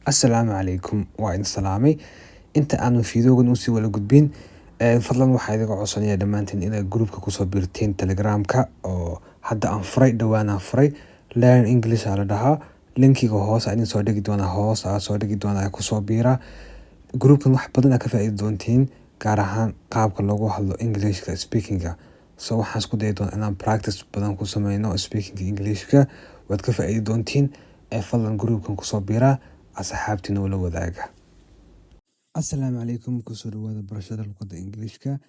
Assalaamu calaykum waa idin salaamay inta aanu fiidoogan usii wada gudbin fadlan waxaa idiga codsanaya dhammaantiin inaad groupka kusoo biirteen telegramka oo hadda aan furay dhowaan aan furay learn english aa la dhahaa linkiga hoos aan idin soo dhigi doonaa hoos aa soo dhigi doonaa kusoo biira groupkan wax badan aad ka faa'iidi doontiin gaar ahaan qaabka loogu hadlo englishka speakinga so waxaan isku dayi doonaa inaan practice badan ku sameyno speakinga englishka waad ka faa'iidi doontiin fadlan groupkan kusoo biira asxaabtiina wala wadaaga. Assalaamu calaykum kusoo dhawaada barashada luqadda Ingiriiska.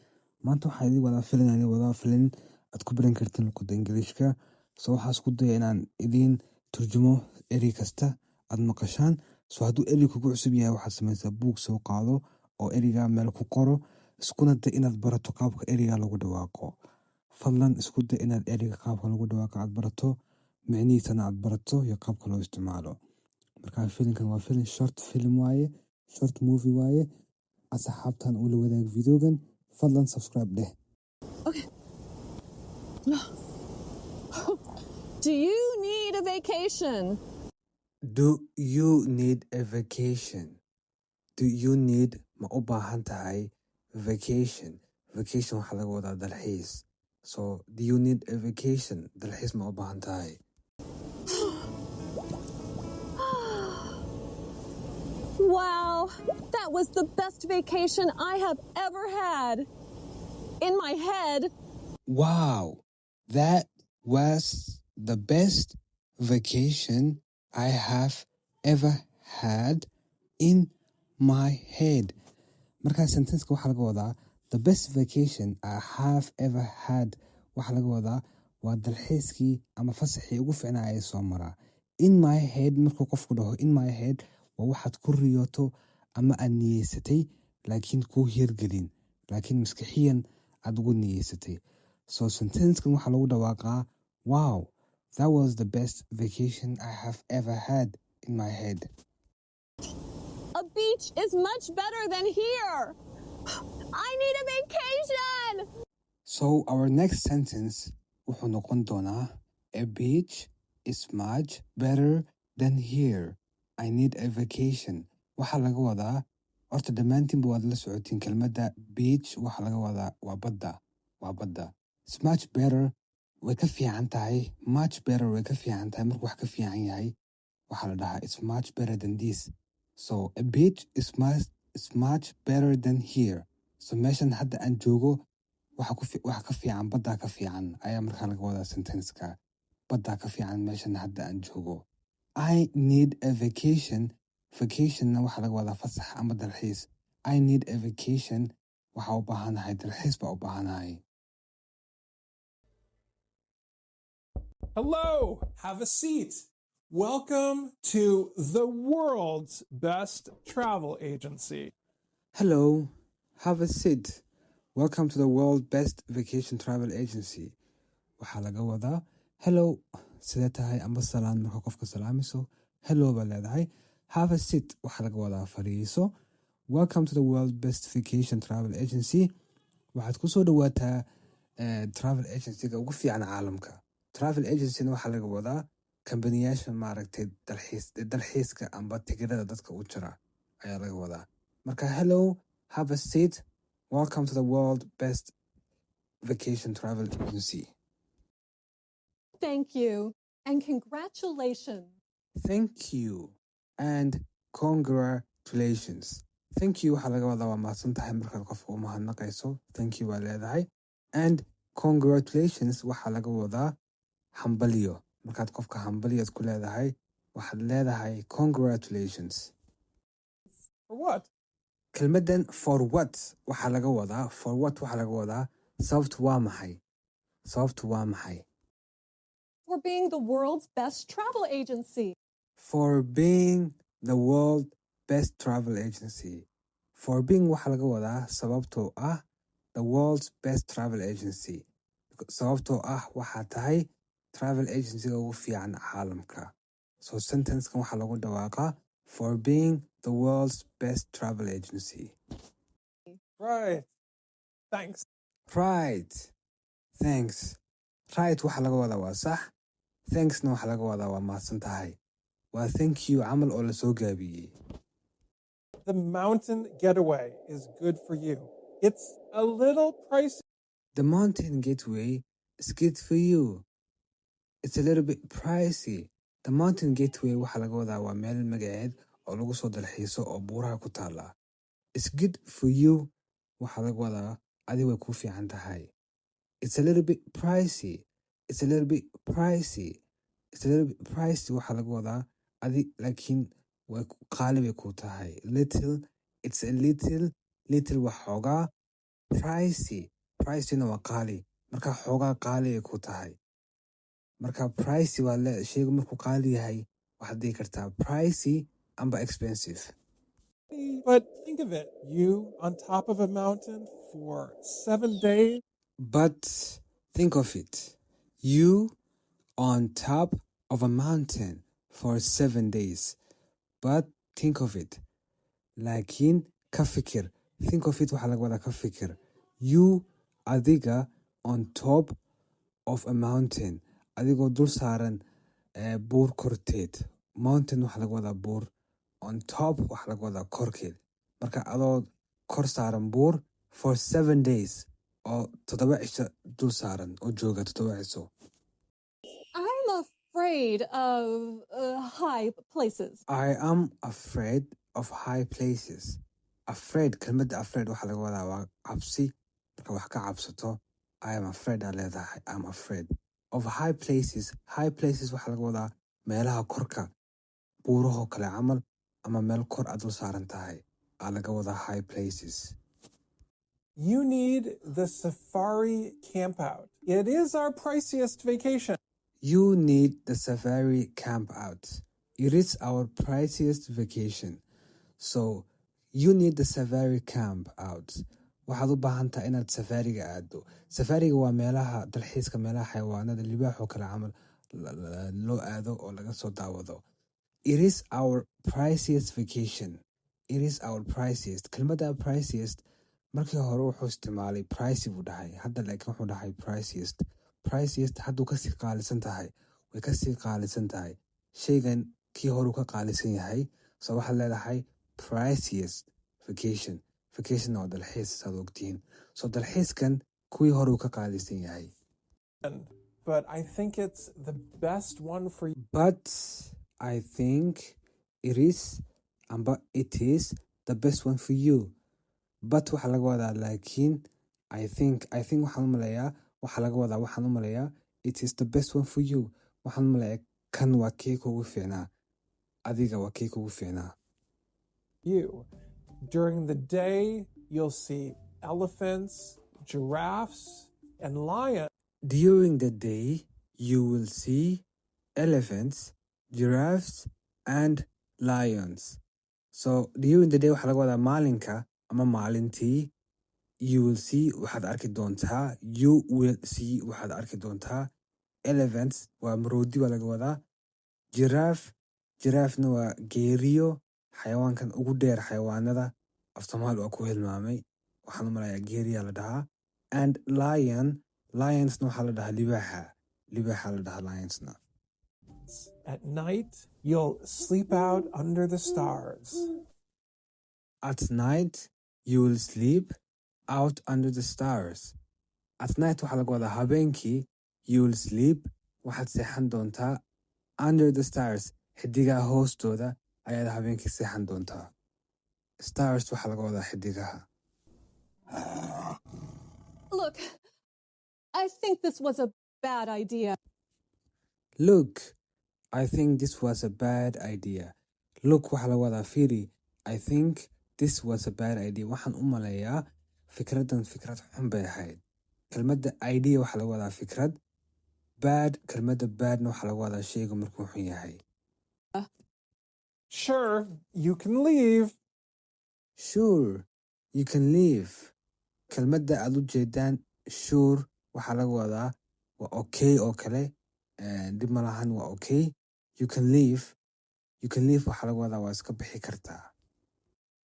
Maanta waxaa idin wadaa filin aad ku baran kartiin luqadda Ingiriiska. So waxaan isku daya inaan idin turjumo erey kasta aad maqashaan. So hadduu erey kugu cusub yahay waxaad samaysaa buug soo qaado oo ereyga meel ku qoro. Iskuna day inaad barato qaabka ereyga lagu dhawaaqo. Fadlan isku day inaad ereyga qaabka lagu dhawaaqo aad barato. Micnihiisana aad barato iyo qaabka loo isticmaalo. Marka filimkan waa film short film waaye short movie waaye asxaabtan ula wadaag videogan fadlan subscribe dheh. Okay. Do you need a vacation? Do you need a vacation? Do you need ma u baahan tahay vacation? Vacation waxaa laga wadaa dalxiis. So do you need a vacation? Dalxiis ma u baahan tahay? Wow, that was the best vacation I have ever had. In my head. Wow, that was the best vacation I have ever had in my head. Marka sentence-ka waxaa laga wadaa the best vacation I have ever had waxaa laga wadaa waa dalxiiskii ama fasaxii ugu fiicnaa ee soo maraa. In my head markuu qofku dhaho in my head waa waxaad ku riyooto ama aad niyeysatay laakiin kuu hirgelin laakiin maskaxiyan aad ugu niyeysatay. So sentence-kan waxaa lagu dhawaaqaa wow, that was the best vacation I have ever had in my head. A beach is much better than here. I need a vacation. So our next sentence wuxuu noqon doonaa a beach is much better than here. I need a vacation. Waxaa laga wadaa horta dhammaantiinba waad la socotiin kelmadda beach waxaa laga wadaa waa badda. It's much better way ka fiican tahay much better way ka fiican tahay markuu wax ka fiican yahay waxaa la dhahaa it's much better than this. So a beach is much better than here. So meeshan hadda aan joogo waxa ka fiican badda ka fiican ayaa markaa laga wadaa sentence-ka badda ka fiican meeshan hadda aan joogo. I need a vacation. Vacationna waxaa laga wadaa fasax ama dalxiis. I need a vacation. Waxaa u baahanahay dalxiis baa u baahanahay. Hello, have a seat. Welcome to the world's best travel agency. Hello, have a seat. Welcome to the world's best vacation travel agency. Waxaa laga wadaa hello sidee tahay amba salaan marka qofka salaamiso hello baa leedahay. Have a seat waxaa laga wadaa fadhiiso. Welcome to the world's best vacation travel agency. Waxaad kusoo dhawaataa travel agency-ga ugu fiican caalamka. Travel agency-na waxaa laga wadaa kambaniyaasha maaragtay dalxiiska amba tigidhada dadka u jira ayaa laga wadaa. Marka hello, have a seat. Welcome to the world's best vacation travel agency. Thank you and congratulations. Thank you and congratulations. Thank you waxaa laga wadaa waa mahadsan tahay markaad qofka u mahadnaqayso. Thank you waa leedahay. And congratulations waxaa laga wadaa hambaliyo. Markaad qofka hambaliyaad ku leedahay waxaad leedahay congratulations. For what? Kelmaddan for what waxaa laga wadaa for what waxaa laga wadaa sababtu waa maxay. Sababtu waa maxay. For being the world's best travel agency. For being the world's best travel agency. For being waxaa laga wadaa sababtoo ah the world's best travel agency. Sababtoo ah waxaa tahay travel agency-ga ugu fiican caalamka. So sentence-kan waxaa lagu dhawaaqaa for being the world's best travel agency. Right. Thanks. Right. Thanks. Right waxaa laga wadaa waa sax. Thanks-na waxaa laga wadaa waa mahadsan tahay. Waa thank you camal oo la soo gaabiyey. the mountain getaway is good for you. It's a little pricey. The mountain getaway is good for you. It's a little bit pricey. The mountain getaway waxaa laga wadaa waa meel magaceed oo lagu soo dalxiiso oo buuraha ku taala. It's good for you waxaa laga wadaa adi way ku fiican tahay. It's a little bit pricey. It's a little bit pricey. It's a little bit pricey waxaa laga wadaa adi laakiin way qaali bay ku tahay. Little, it's a little wax xoogaa. Pricey na waa qaali. Marka xoogaa qaali ay ku tahay. Marka pricey waa sheygu markuu qaali yahay waxaad dhihi kartaa pricey amba expensive. But think of it, you on top of a mountain for 7 days. But think of it. You on top of a mountain for 7 days. But think of it. Laakiin ka fikir. Think of it waxaa laga wadaa ka fikir. You adiga on top of a mountain. Adigoo dul saaran buur korteed. Mountain waxaa laga wadaa buur. On top waxaa laga wadaa korkeed. Marka adoo kor saaran buur for 7 days. oo 7 cisho dul saaran oo jooga 7 cisho. I'm afraid of high places. I am afraid of high places. Afraid kelmadda afraid waxaa laga wadaa waa cabsi. Marka wax ka cabsato I am afraid aa leedahay. I'm afraid of high places. High places waxaa laga wadaa meelaha korka buurahoo kale camal ama meel kor aad dul saaran tahay aa laga wadaa high places. You need the safari campout. It is our priciest vacation. You need the safari camp out. It is our priciest vacation. So, you need the safari camp out. Waxaad u baahan tahay inaad safariga aado. Safariga waa meelaha dalxiiska meelaha xayawaanada libaaxoo kale camal loo aado oo laga soo daawado. It is our priciest vacation. It is our priciest. Kelmadda priciest markii hore wuxuu isticmaalay pricey buu dhahay. Hadda laakiin wuxuu dhahay priciest. Priciest hadduu kasii qaalisan tahay way kasii qaalisan tahay. Sheygan kii horuu ka qaalisan yahay. So waxaad leedahay priciest vacation. Vacation oo dalxiis saad ogtihiin. So dalxiiskan kuwii horuu ka qaalisan yahay. But I think it's the best one for you. But I think it is the best one for you. But waxaa laga wadaa laakiin I think waxaan u maleeyaa waxaa laga wadaa waxaan u maleeyaa it is the best one for you. Waxaan u maleeyaa kan waa kii kugu fiicnaa. Adiga waa kii kugu fiicnaa. You. During the day, you'll see elephants, giraffes, and lions. During the day, you will see elephants, giraffes, and lions. So during the day waxaa laga wadaa maalinka ama maalintii. You will see waxaad arki doontaa. You will see waxaad arki doontaa. Elephants waa maroodi baa laga wadaa. Giraffena waa geeriyo xayawaankan ugu dheer xayawaanada. Af Soomaali waa ku hilmaamay. Waxaan u malayaa geeriyaa la dhahaa. And lionsna waxaa la dhahaa libaaxa. Libaaxa la dhahaa lionsna. At night, you'll sleep out under the stars. At night, you will sleep out under the stars. At night waxaa laga wadaa habeenkii. You will sleep waxaad seexan doontaa under the stars. Xidigaha hoostooda ayaad habeenkii seexan doontaa. Stars waxaa laga wadaa xidigaha. Look, I think this was a bad idea. Look, I think this was a bad idea. Look waxaa laga wadaa fiiri. I think this was a bad idea. Waxaan u maleeyaa fikradan fikrad xun bay ahayd. Kelmadda idea waxaa laga wadaa fikrad. Kelmadda badna waxaa laga wadaa sheyga markuu xun yahay. Sure, you can leave. Sure, you can leave. Kelmadda aad u jeedaan sure waxaa laga wadaa waa okay oo kale. Dib malahan waa okay. You can leave. Waxaa laga wadaa waa iska bixi kartaa.